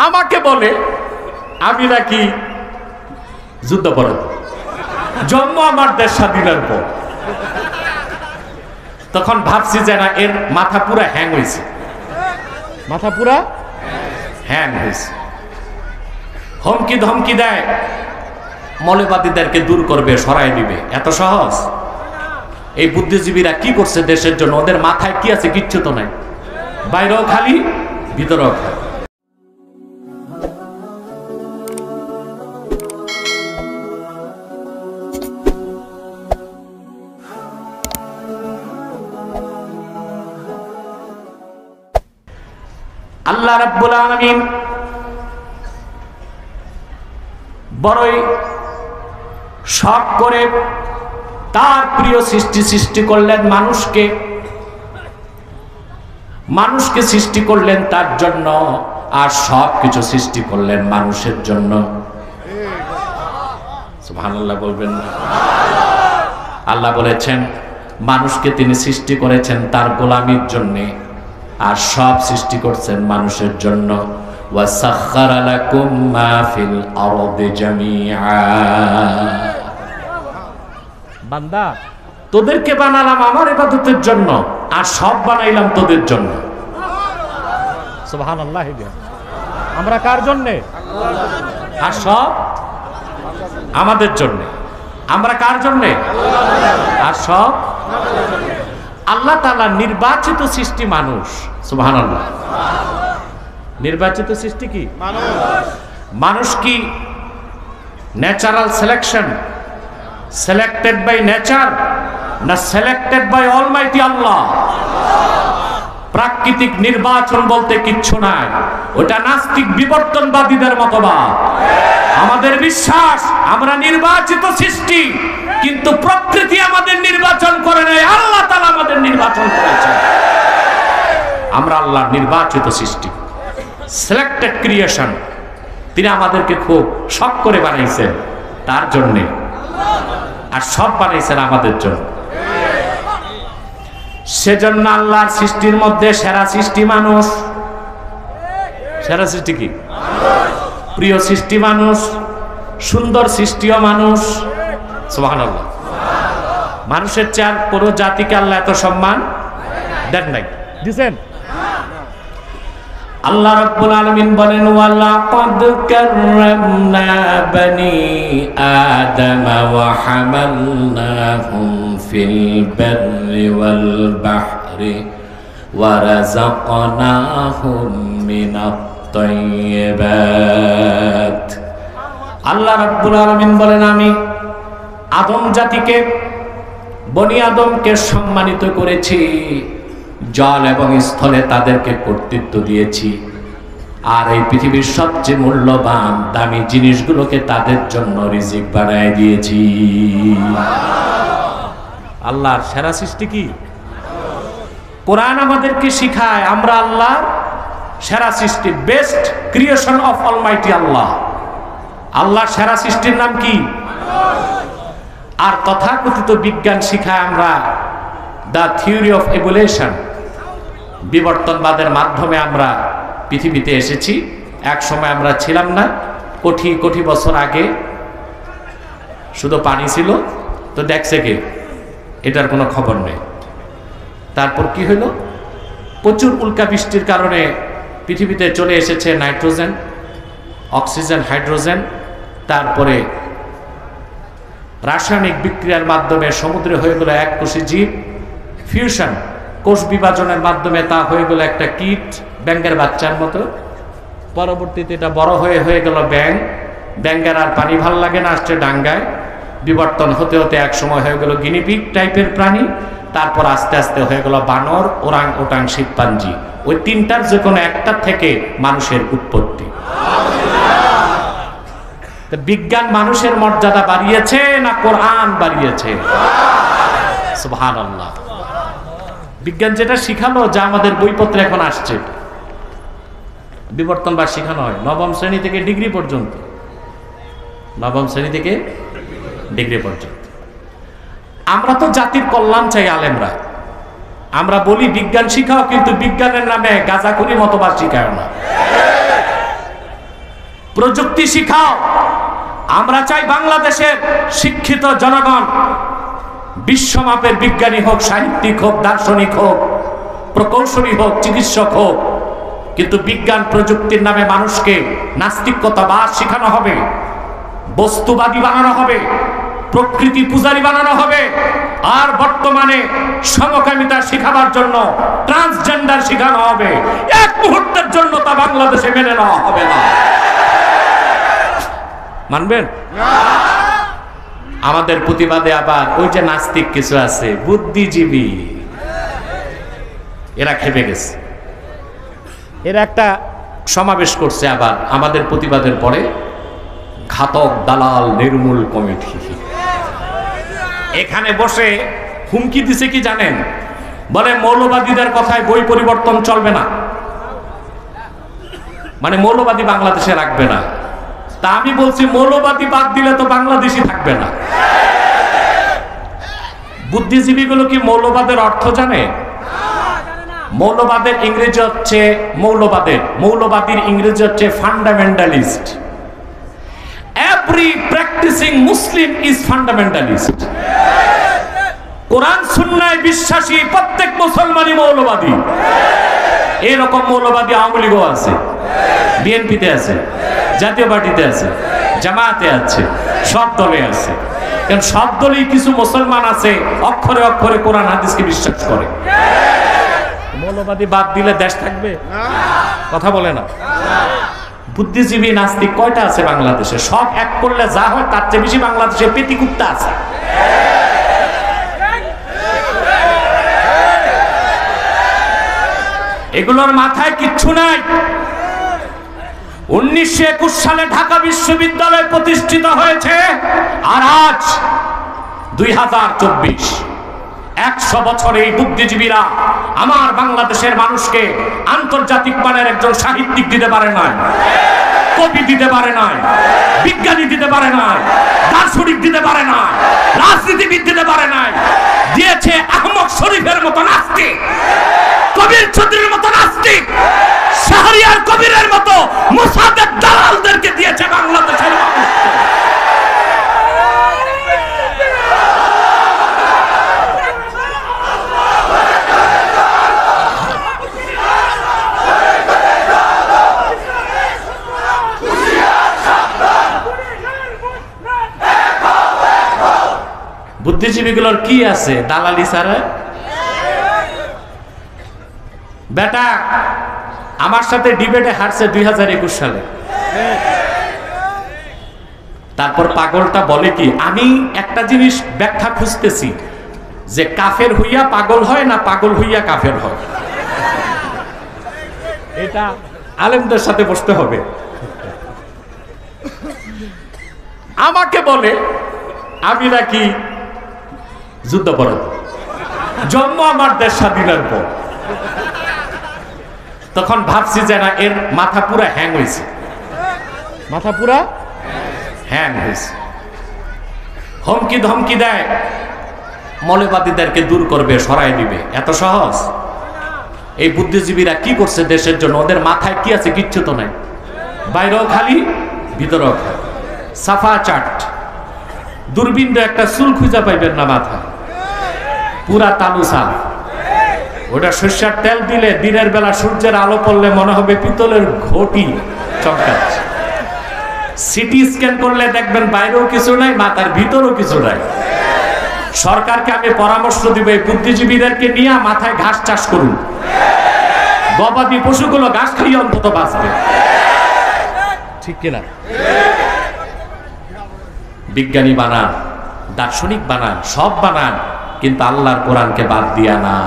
আমাকে বলে আমি নাকি যুদ্ধাপরাধী, জন্ম আমার দেশ স্বাধীনের পর। তখন ভাবছি যে না, এর মাথা পুরা হ্যাং হয়েছে, মাথা পুরা হ্যাং হয়েছে। হুমকি ধমকি দেয়, মৌলবাদীদেরকে দূর করবে, সরাই দিবে। এত সহজ? এই বুদ্ধিজীবীরা কি করছে দেশের জন্য? ওদের মাথায় কি আছে? কিচ্ছু তো নাই, বাইরেও খালি, ভিতরেও খালি। আল্লাহ রাব্বুল আলামিন বড়ই শখ করে তার প্রিয় সৃষ্টি করলেন মানুষকে। মানুষকে সৃষ্টি করলেন তার জন্য, আর সব কিছু সৃষ্টি করলেন মানুষের জন্য। সুবহানাল্লাহ বলবেন না? আল্লাহ বলেছেন মানুষকে তিনি সৃষ্টি করেছেন তার গোলামির জন্য, আর সব সৃষ্টি করছেন মানুষের জন্য। ওয়াসাখখারা লাকুম মা ফিল আরদি জামিআ। বান্দা, তোদেরকে বানালাম আমার ইবাদতের জন্য, আর সব বানাইলাম তোদের জন্য। সুবহানাল্লাহ। আমরা কার জন্য? আর সব আমাদের জন্য। আমরা কার জন্য? আর সব আল্লাহ তাআলা নির্বাচিত সৃষ্টি মানুষ। সুবহানাল্লাহ। নির্বাচিত সৃষ্টি কি? মানুষ কি natural selection, selected by nature, না সিলেক্টেড বাই অলমাইটি আল্লাহ? প্রাকৃতিক নির্বাচন বলতে কিচ্ছু নাই, ওটা নাস্তিক বিবর্তনবাদীদের মতবাদ। আমাদের বিশ্বাস আমরা নির্বাচিত সৃষ্টি, কিন্তু প্রকৃতি আমাদের নির্বাচন করে নাই, আল্লাহ তাআলা আমাদের নির্বাচন করেছেন। আমরা আল্লাহর নির্বাচিত সৃষ্টি, সিলেক্টেড ক্রিয়েশন। তিনি আমাদেরকে খুব শখ করে বানাইছেন তার জন্যে, আর সব বানাইছেন আমাদের জন্য। সেজন্য আল্লাহর সৃষ্টির মধ্যে সেরা সৃষ্টি মানুষ। সেরা সৃষ্টি কি? প্রিয় সৃষ্টি মানুষ, সুন্দর সৃষ্টিও মানুষ। সুবহানাল্লাহ। মানুষের চেয়ে কোনো জাতিকে আল্লাহ এত সম্মান দেন নাই, দিছেন? আল্লাহ রাব্বুল আলামিন বলেন ওয়ালাকাদ কাররামনা বানি আদম ওয়া হামালনাহুম ফিল বাররি ওয়াল বাহরি ওয়া রাযাকনাহুম মিনাত তাইয়্যিবাত। আল্লাহ রাব্বুল আলামিন বলেন আমি আদম জাতিকে, বনি আদমকে সম্মানিত করেছি, জল এবং স্থলে তাদেরকে কর্তৃত্ব দিয়েছি, আর এই পৃথিবীর সবচেয়ে মূল্যবান দামি জিনিসগুলোকে তাদের জন্য রিজিক বানায় দিয়েছি। আল্লাহর সেরা সৃষ্টি কি? কোরআন আমাদেরকে শিখায় আমরা আল্লাহর সেরা সৃষ্টি, বেস্ট ক্রিয়েশন অফ অলমাইটি আল্লাহ। আল্লাহর সেরা সৃষ্টির নাম কি? আর তথাকথিত বিজ্ঞান শিখায় আমরা দ্য থিওরি অফ এভলিউশন, বিবর্তনবাদের মাধ্যমে আমরা পৃথিবীতে এসেছি। এক সময় আমরা ছিলাম না, কোটি কোটি বছর আগে শুধু পানি ছিল, তো দেখছে কে? এটার কোনো খবর নেই। তারপর কি হলো? প্রচুর উল্কা বৃষ্টির কারণে পৃথিবীতে চলে এসেছে নাইট্রোজেন, অক্সিজেন, হাইড্রোজেন। তারপরে রাসায়নিক বিক্রিয়ার মাধ্যমে সমুদ্রে হয়ে গেল এক কোষী জীব, ফিউশন, কোষ বিভাজনের মাধ্যমে তা হয়ে গেল একটা কীট, ব্যাঙের বাচ্চার মতো। পরবর্তীতে এটা বড় হয়ে গেল ব্যাঙ। ব্যাঙের আর পানি ভাল লাগে না, আসছে ডাঙ্গায়। বিবর্তন হতে হতে এক সময় হয়ে গেল গিনিপিগ টাইপের প্রাণী। তারপর আস্তে আস্তে হয়ে গেল বানর, ওরাং ওটাং, শিম্পাঞ্জি। ওই তিনটার যে কোনো একটা থেকে মানুষের উৎপত্তি। বিজ্ঞান মানুষের মর্যাদা বাড়িয়েছে না কোরআন বাড়িয়েছে? সুবহানাল্লাহ। বিজ্ঞান যেটা শিখালো, যা আমাদের বইপত্রে এখন আসছে, বিবর্তনবাদ শিখানো হয় নবম শ্রেণী থেকে ডিগ্রি পর্যন্ত। নবম শ্রেণী থেকে ডিগ্রি পর্যন্ত। আমরা তো জাতির কল্যাণ চাই আলেমরা। আমরা বলি বিজ্ঞান শিখাও, কিন্তু বিজ্ঞানের নামে গাঁজাখুরি মতবাদ শিখায় না। প্রযুক্তি শিখাও। আমরা চাই বাংলাদেশের শিক্ষিত জনগণ বিশ্বমাপের বিজ্ঞানী হোক, সাহিত্যিক হোক, দার্শনিক হোক, প্রকৌশলী হোক, চিকিৎসক হোক, কিন্তু বিজ্ঞান প্রযুক্তির নামে মানুষকে নাস্তিকতাবাদ শেখানো হবে, বস্তুবাদী বানানো হবে, প্রকৃতি পূজারী বানানো হবে, আর বর্তমানে সমকামিতা শেখাবার জন্য ট্রান্সজেন্ডার শেখানো হবে। এক মুহূর্তের জন্য তা বাংলাদেশে মেনে নেওয়া হবে না। মানবেন? আমাদের প্রতিবাদে আবার ওই যে নাস্তিক কিছু আছে, বুদ্ধিজীবী, এরা খেপে গেছে। এরা একটা সমাবেশ করছে আবার আমাদের প্রতিবাদের পরে, ঘাতক দালাল নির্মূল কমিটি। এখানে বসে হুমকি দিছে কি জানেন? বলে মৌলবাদীদের কথায় বই পরিবর্তন চলবে না, মানে মৌলবাদী বাংলাদেশে রাখবে না। তা আমি বলছি মৌলবাদী বাদ দিলে তো বাংলাদেশই থাকবে না। বুদ্ধিজীবীগুলো কি মৌলবাদের অর্থ জানে? মৌলবাদের ইংরেজি হচ্ছে মৌলবাদীর ইংরেজি হচ্ছে fundamentalist. Every practising Muslim is fundamentalist. কোরআন সুন্নাহয় বিশ্বাসী প্রত্যেক মুসলমানই মৌলবাদী। এরকম মৌলবাদী আওয়ামী লীগও আছে, বিএনপিতে আছে, জাতীয় পার্টিতে আছে, জামায়াতে আছে, সব দলে আছে। কারণ সব দলেই কিছু মুসলমান আছে অক্ষরে অক্ষরে কোরআন হাদিসকে বিশ্বাস করে। মৌলবাদী বাদ দিলে দেশ থাকবে? কথা বলে না। বুদ্ধিজীবী নাস্তিক কয়টা আছে বাংলাদেশে? সব এক করলে যা হয় তার চেয়ে বেশি বাংলাদেশে পেটিকুত্তা আছে। এগুলোর মাথায় কিচ্ছু নাই। 1921 সালে ঢাকা বিশ্ববিদ্যালয় প্রতিষ্ঠিত হয়েছে, আর আজ 2024। 100 বছরে এই বুদ্ধিজীবীরা আমার বাংলাদেশের মানুষকে আন্তর্জাতিক মানের একজন সাহিত্যিক দিতে পারে নাই, কবি দিতে পারে নাই, বিজ্ঞানী দিতে পারে নাই, দার্শনিক দিতে পারে নাই, রাজনীতিবিদ দিতে পারে নাই। দিয়েছে আহমদ শরীফের মতো নাস্তিক, কবির চৌধুরীর মতো নাস্তিক, শাহরিয়ার কবিরের মতো মুসাদের দালালদেরকে দিয়েছে বাংলাদেশের মানুষ। বুদ্ধিজীবীগুলোর কি আছে দালালি ছাড়া? বেটা আমার সাথে ডিবেটে হারছে 2021 সালে। তারপর পাগলটা বলে কি, আমি একটা জিনিস ব্যাখ্যা খুঁজতেছি যে কাফের হইয়া পাগল হয় না পাগল হইয়া কাফের হয়। এটা আলেমদের সাথে বসতে হবে। আমাকে বলে আমি নাকি যুদ্ধাপরাধী, জন্ম আমার দেশ স্বাধীনের পর। তখন ভাবছি যে না, এর মাথা পুরা হ্যাং হয়েছে, মাথা পুরা হ্যাং হয়েছে। হুমকি ধমকি দেয়, মৌলবাদীদেরকে দূর করবে, সরাই দিবে। এত সহজ? এই বুদ্ধিজীবীরা কি করছে দেশের জন্য? ওদের মাথায় কি আছে? কিচ্ছু তো নাই। বাইরেও খালি, ভিতরেও খালি, সাফা চাট। দূরবীন একটা চুল খুঁজা পাইবেন না মাথায়, পুরা তালু সাফ। ওটা সর্ষের তেল দিলে দিনের বেলা সূর্যের আলো পড়লে মনে হবে পিতলের ঘটি চমকাচ্ছে। সিটি স্ক্যান করলে দেখবেন বাইরেও কিছু নাই, মাথার ভিতরেও কিছু নাই। সরকারকে আমি পরামর্শ দিব, এই বুদ্ধিজীবীদেরকে নিয়ে মাথায় ঘাস চাষ করুন। গবাদি পশুগুলো ঘাস খাইয়ে অন্তত বাঁচবে, ঠিক কিনা? বিজ্ঞানী বানান, দার্শনিক বানান, সব বানান, কিন্তু আল্লাহর কোরআনকে বাদ দিয়া না।